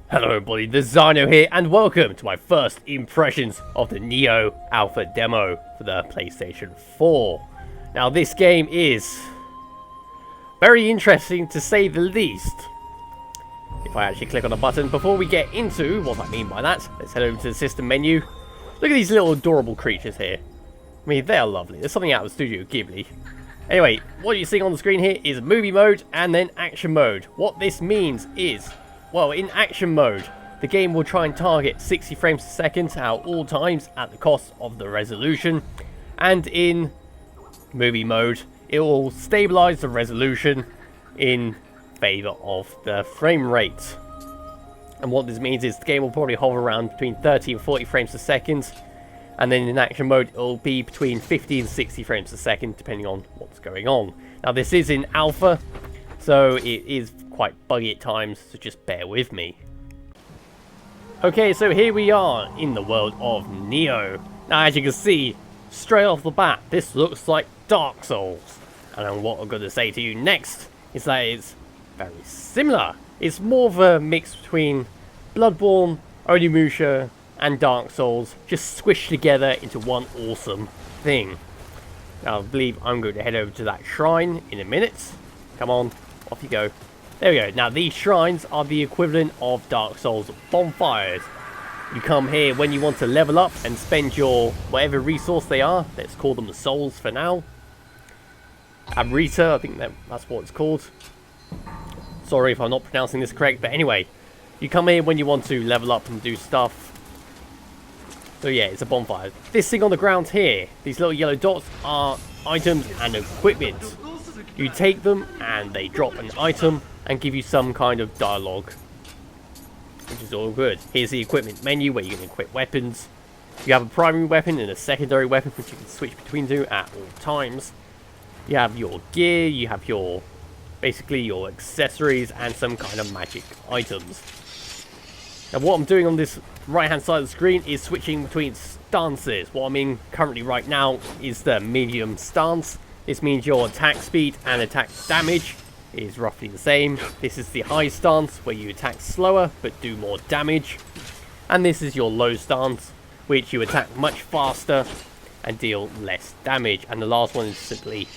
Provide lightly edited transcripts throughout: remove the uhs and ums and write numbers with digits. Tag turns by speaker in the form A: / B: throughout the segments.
A: Hello everybody, this is Nioh here, and welcome to my first impressions of the Nioh Alpha demo for the PlayStation 4. Now this game is very interesting to say the least. If I actually click on a button, before we get into what I mean by that, let's head over to the system menu. Look at these little adorable creatures here. I mean, they are lovely. There's something out of Studio Ghibli. Anyway, what you're seeing on the screen here is movie mode and then action mode. What this means is, well, in action mode, the game will try and target 60 frames per second at all times at the cost of the resolution. And in movie mode, it will stabilize the resolution in favor of the frame rate. And what this means is the game will probably hover around between 30 and 40 frames per second. And then in action mode, it will be between 50 and 60 frames per second, depending on what's going on. Now, this is in alpha, so it is quite buggy at times, so just bear with me. Okay, so here we are in the world of Nioh. Now, as you can see, straight off the bat, this looks like Dark Souls. And what I'm going to say to you next is that it's very similar. It's more of a mix between Bloodborne, Onimusha, and Dark Souls, just squished together into one awesome thing. Now, I believe I'm going to head over to that shrine in a minute. Come on, off you go. There we go. Now, these shrines are the equivalent of Dark Souls bonfires. You come here when you want to level up and spend your whatever resource they are. Let's call them souls for now. Amrita, I think that's what it's called. Sorry if I'm not pronouncing this correct, but anyway, you come here when you want to level up and do stuff. So yeah, it's a bonfire. This thing on the ground here, these little yellow dots are items and equipment. You take them and they drop an item and give you some kind of dialogue, which is all good. Here's the equipment menu where you can equip weapons. You have a primary weapon and a secondary weapon which you can switch between two at all times. You have your gear, you have your, basically your accessories and some kind of magic items. Now what I'm doing on this right hand side of the screen is switching between stances. What I mean currently right now is the medium stance. This means your attack speed and attack damage is roughly the same. This is the high stance where you attack slower but do more damage. And this is your low stance, which you attack much faster and deal less damage. And the last one is simply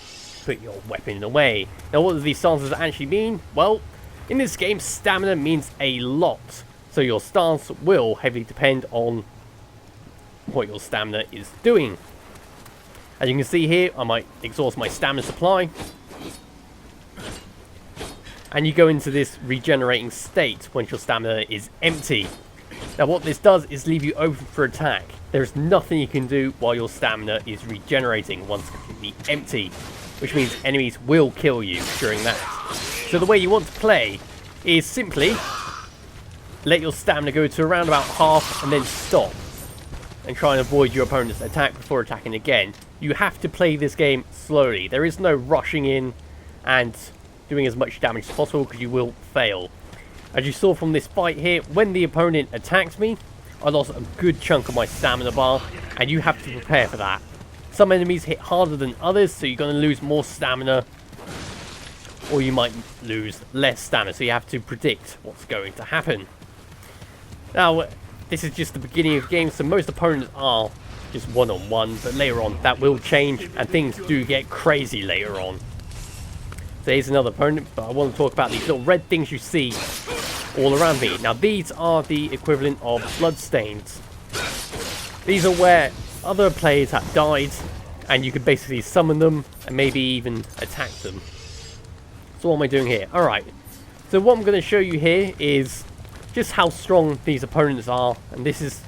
A: put your weapon away. Now what do these stances actually mean? Well, in this game stamina means a lot. So your stance will heavily depend on what your stamina is doing. As you can see here, I might exhaust my stamina supply. And you go into this regenerating state once your stamina is empty. Now what this does is leave you open for attack. There's nothing you can do while your stamina is regenerating once completely empty, which means enemies will kill you during that. So the way you want to play is simply let your stamina go to around about half and then stop. And try and avoid your opponent's attack before attacking again. You have to play this game slowly. There is no rushing in and doing as much damage as possible because you will fail. As you saw from this fight here, when the opponent attacked me, I lost a good chunk of my stamina bar, and you have to prepare for that. Some enemies hit harder than others, so you're going to lose more stamina, or you might lose less stamina, so you have to predict what's going to happen. Now, this is just the beginning of the game, so most opponents are just one-on-one, but later on that will change, and things do get crazy later on. So here's another opponent, but I want to talk about these little red things you see all around me. Now these are the equivalent of bloodstains. These are where other players have died, and you could basically summon them and maybe even attack them. So what am I doing here? Alright, so what I'm going to show you here is just how strong these opponents are, and this is,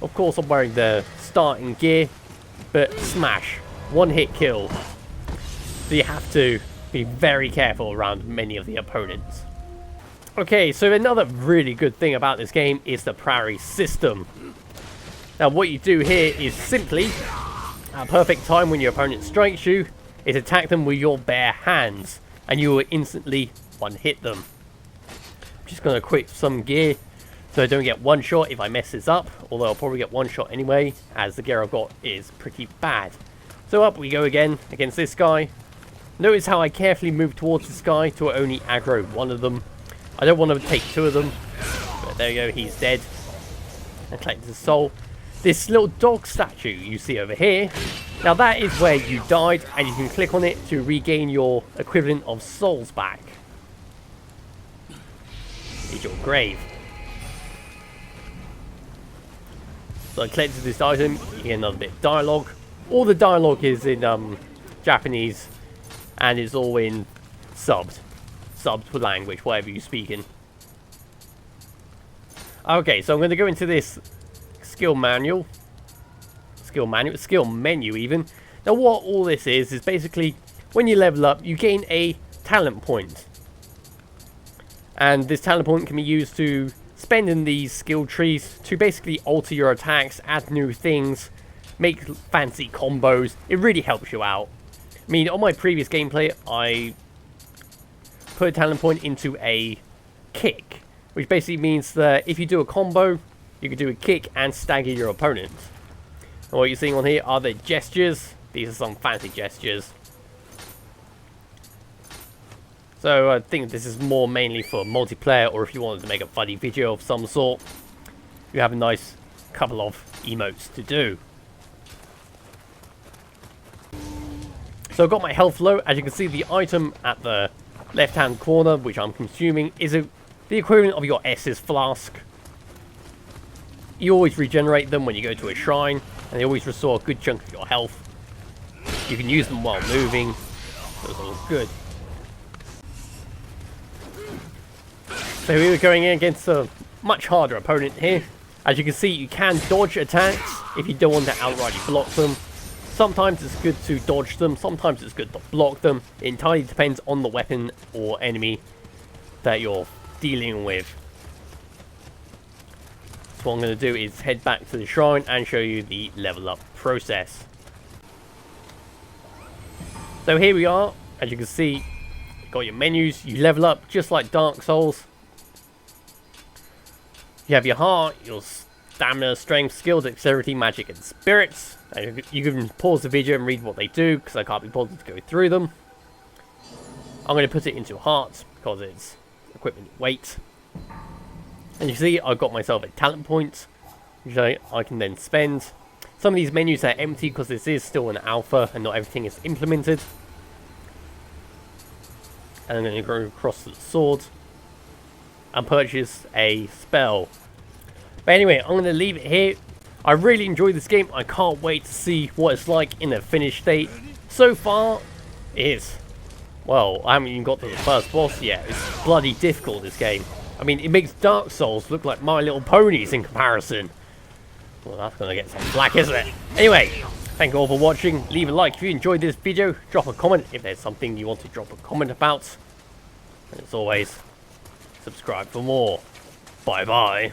A: of course, I'm wearing the starting gear, but smash, one hit kill. So you have to be very careful around many of the opponents. Okay, so another really good thing about this game is the parry system. Now what you do here is simply, at a perfect time when your opponent strikes you, is attack them with your bare hands, and you will instantly one-hit them. I'm just going to equip some gear so I don't get one shot if I mess this up, although I'll probably get one shot anyway, as the gear I've got is pretty bad. So up we go again against this guy. Notice how I carefully move towards this guy to only aggro one of them. I don't want to take two of them, but So there you go, he's dead. And collect his soul. This little dog statue you see over here, now that is where you died, and you can click on it to regain your equivalent of souls back. It's your grave. So I collected this item, you get another bit of dialogue. All the dialogue is in Japanese, and it's all in subbed for language, whatever you're speaking. Okay, so I'm going to go into this skill menu even. Now what all this is basically when you level up, you gain a talent point. And this talent point can be used to spend in these skill trees to basically alter your attacks, add new things, make fancy combos. It really helps you out. I mean, on my previous gameplay, I put a talent point into a kick, which basically means that if you do a combo, you can do a kick and stagger your opponent. And what you're seeing on here are the gestures. These are some fancy gestures. So I think this is more mainly for multiplayer, or if you wanted to make a funny video of some sort, you have a nice couple of emotes to do. So I've got my health low. As you can see, the item at the left hand corner, which I'm consuming, is the equivalent of your S's flask. You always regenerate them when you go to a shrine, and they always restore a good chunk of your health. You can use them while moving, so it's all good. So we were going in against a much harder opponent here. As you can see, you can dodge attacks if you don't want to outrightly block them. Sometimes it's good to dodge them, sometimes it's good to block them. It entirely depends on the weapon or enemy that you're dealing with. So what I'm going to do is head back to the shrine and show you the level up process. So here we are. As you can see, you've got your menus. You level up just like Dark Souls. You have your heart, your stamina, strength, skill, dexterity, magic, and spirits. And you can pause the video and read what they do, because I can't be bothered to go through them. I'm going to put it into heart, because it's equipment weight. And you see, I've got myself a talent point, which I can then spend. Some of these menus are empty, because this is still an alpha, and not everything is implemented. And I'm going to go across to the sword and purchase a spell. But anyway, I'm going to leave it here. I really enjoyed this game. I can't wait to see what it's like in a finished state. So far, it is. Well, I haven't even got to the first boss yet. It's bloody difficult, this game. I mean, it makes Dark Souls look like My Little Ponies in comparison. Well, that's going to get some flack, isn't it? Anyway, thank you all for watching. Leave a like if you enjoyed this video. Drop a comment if there's something you want to drop a comment about. And as always, subscribe for more. Bye bye.